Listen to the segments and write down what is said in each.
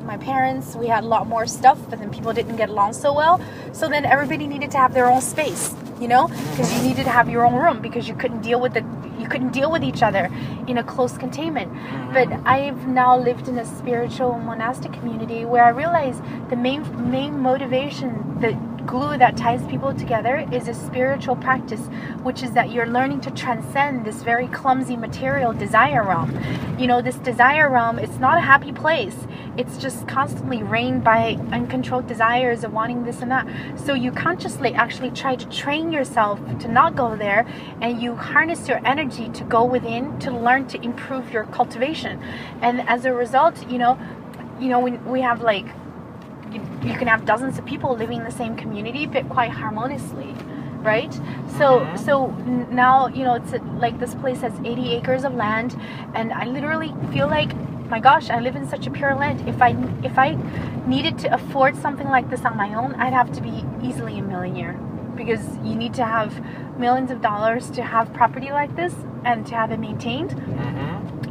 my parents, we had a lot more stuff, but then people didn't get along so well. So then everybody needed to have their own space, you know, because you needed to have your own room because you couldn't deal with each other in a close containment. But I've now lived in a spiritual monastic community where I realize the main motivation, the glue that ties people together is a spiritual practice, which is that you're learning to transcend this very clumsy material desire realm. You know, this desire realm, it's not a happy place. It's just constantly reigned by uncontrolled desires of wanting this and that. So you consciously actually try to train yourself to not go there, and you harness your energy to go within to learn to improve your cultivation. And as a result, you know, when we have like, you can have dozens of people living in the same community, but quite harmoniously, right? So now, you know, it's like this place has 80 acres of land, and I literally feel like, my gosh, I live in such a pure land. If I needed to afford something like this on my own, I'd have to be easily a millionaire, because you need to have millions of dollars to have property like this and to have it maintained.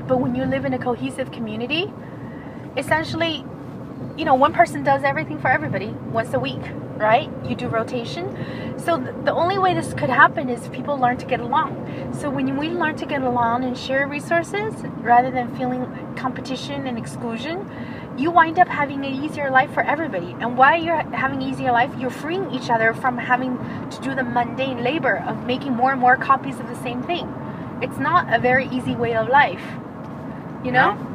But when you live in a cohesive community, essentially, you know, one person does everything for everybody once a week, right? You do rotation. So the only way this could happen is people learn to get along. So when we learn to get along and share resources rather than feeling competition and exclusion, you wind up having an easier life for everybody. And while you're having an easier life, you're freeing each other from having to do the mundane labor of making more and more copies of the same thing. It's not a very easy way of life, you know? No.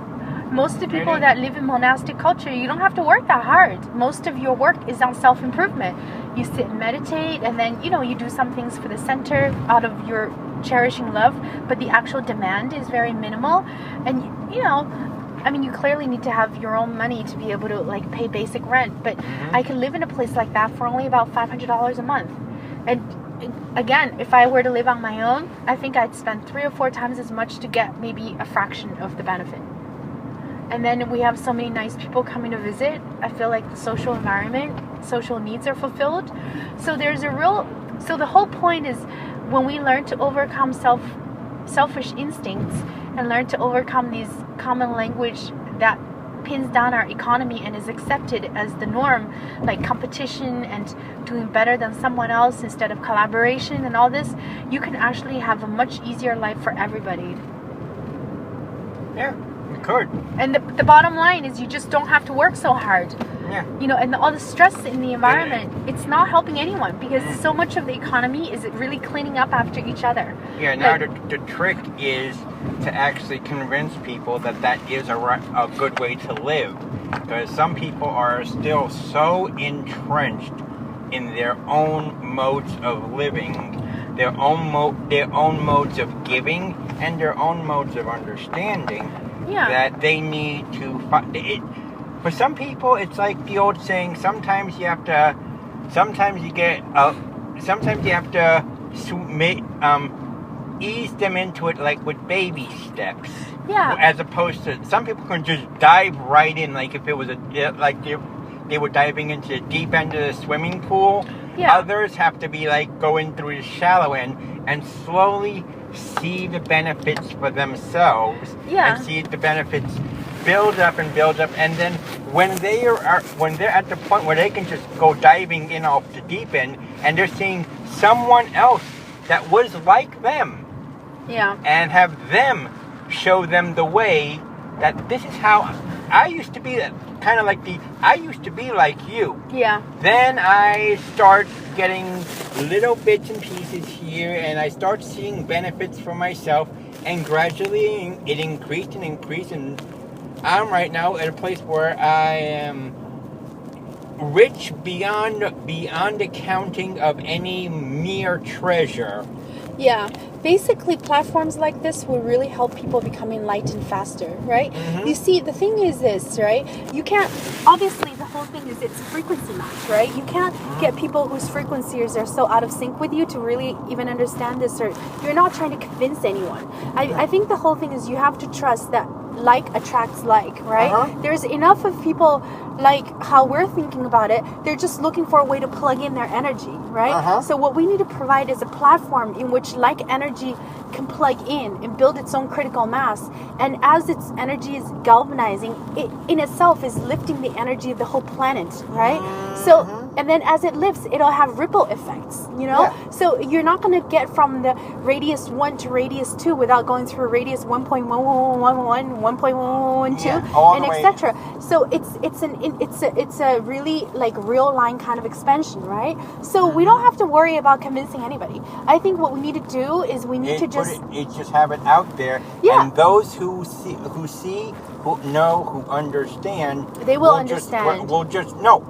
Most of the people that live in monastic culture, you don't have to work that hard. Most of your work is on self-improvement. You sit and meditate, and then, you know, you do some things for the center out of your cherishing love, but the actual demand is very minimal. And, you know, I mean, you clearly need to have your own money to be able to, like, pay basic rent. But I can live in a place like that for only about $500 a month. And again, if I were to live on my own, I think I'd spend 3 or 4 times as much to get maybe a fraction of the benefit. And then we have so many nice people coming to visit. I feel like the social environment, social needs are fulfilled. So the whole point is, when we learn to overcome selfish instincts and learn to overcome these common language that pins down our economy and is accepted as the norm, like competition and doing better than someone else instead of collaboration and all this, you can actually have a much easier life for everybody. Yeah. Could. And the bottom line is, you just don't have to work so hard. Yeah. You know, and all the stress in the environment, it's not helping anyone, because so much of the economy is really cleaning up after each other. Yeah, now the trick is to actually convince people that is a good way to live. Because some people are still so entrenched in their own modes of living, their own modes of giving, and their own modes of understanding. Yeah. That they need to for some people, it's like the old saying, sometimes you have to ease them into it, like with baby steps. Yeah. As opposed to, some people can just dive right in, like if it was like they were diving into the deep end of the swimming pool. Yeah. Others have to be like going through the shallow end and slowly see the benefits for themselves. Yeah. And see the benefits build up, and then when they're at the point where they can just go diving in off the deep end, and they're seeing someone else that was like them. Yeah. And have them show them the way, that this is how I used to be, kind of like I used to be like you. Yeah. Then I start getting little bits and pieces here, and I start seeing benefits for myself, and gradually it increased, and I'm right now at a place where I am rich beyond the counting of any mere treasure. Yeah, basically platforms like this will really help people become enlightened faster, right? You see, the thing is this, right? You can't, obviously the whole thing is it's a frequency match, right? You can't get people whose frequencies are so out of sync with you to really even understand this, or you're not trying to convince anyone. I think the whole thing is, you have to trust that like attracts like, right? Uh-huh. There's enough of people like how we're thinking about it. They're just looking for a way to plug in their energy, right? Uh-huh. So what we need to provide is a platform in which like energy can plug in and build its own critical mass. And as its energy is galvanizing, it in itself is lifting the energy of the whole planet, right? So, and then as it lifts, it'll have ripple effects, you know? Yeah. So you're not going to get from the radius 1 to radius 2 without going through radius 1.1111, 1.112, Yeah, all and the way. etc. So it's a really like real line kind of expansion, right? So we don't have to worry about convincing anybody. I think what we need to do is we need to just just have it out there. Yeah. And those who who know, who understand, They will understand.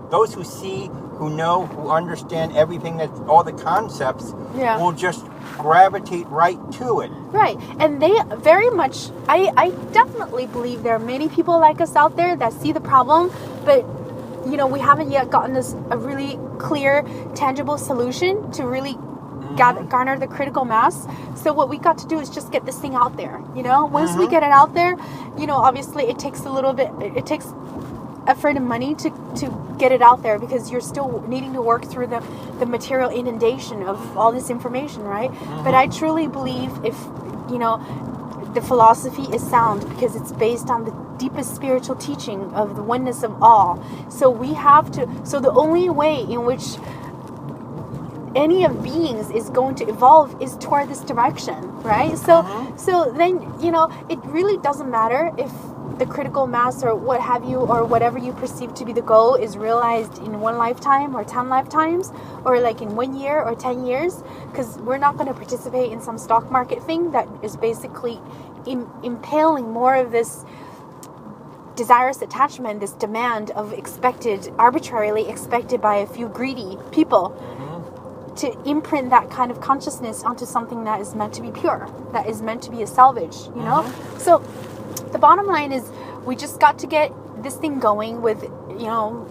those who see, who know, who understand everything, that all the concepts, Yeah. will just gravitate right to it. Right, and they very much, I definitely believe there are many people like us out there that see the problem, but you know, we haven't yet gotten a really clear, tangible solution to really garner the critical mass. So what we got to do is just get this thing out there, you know? Once we get it out there, you know, obviously it takes a little bit, it takes effort and money to get it out there, because you're still needing to work through the material inundation of all this information, right? But I truly believe, if you know, the philosophy is sound because it's based on the deepest spiritual teaching of the oneness of all. So we have to, so the only way in which any of beings is going to evolve is toward this direction, right? So so then, you know, it really doesn't matter if the critical mass or what have you, or whatever you perceive to be the goal, is realized in 1 lifetime or 10 lifetimes, or like in 1 year or 10 years, because we're not going to participate in some stock market thing that is basically impaling more of this desirous attachment, this demand of arbitrarily expected by a few greedy people, to imprint that kind of consciousness onto something that is meant to be pure, that is meant to be a salvage, you know? So the bottom line is, we just got to get this thing going with, you know,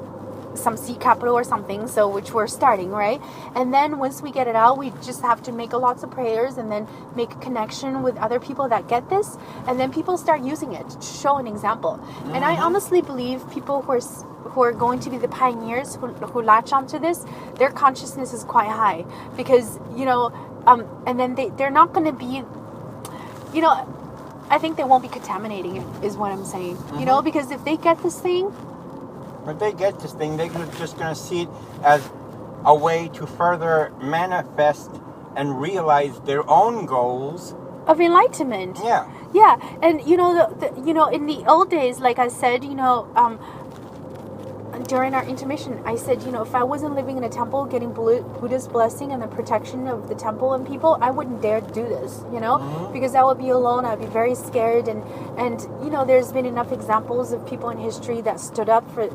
some seed capital or something, so which we're starting, right? And then once we get it out, we just have to make lots of prayers and then make a connection with other people that get this, and then people start using it to show an example. And I honestly believe people who are going to be the pioneers, who latch onto this, their consciousness is quite high, because, you know, and then they're not going to be, you know, I think they won't be contaminating it, is what I'm saying. You know, because if they get this thing, they're just going to see it as a way to further manifest and realize their own goals of enlightenment. Yeah, and you know, you know, in the old days, like I said, you know, during our intermission, I said, you know, if I wasn't living in a temple getting Buddha's blessing and the protection of the temple and people, I wouldn't dare to do this, you know, because I would be alone. I'd be very scared. And, you know, there's been enough examples of people in history that stood up for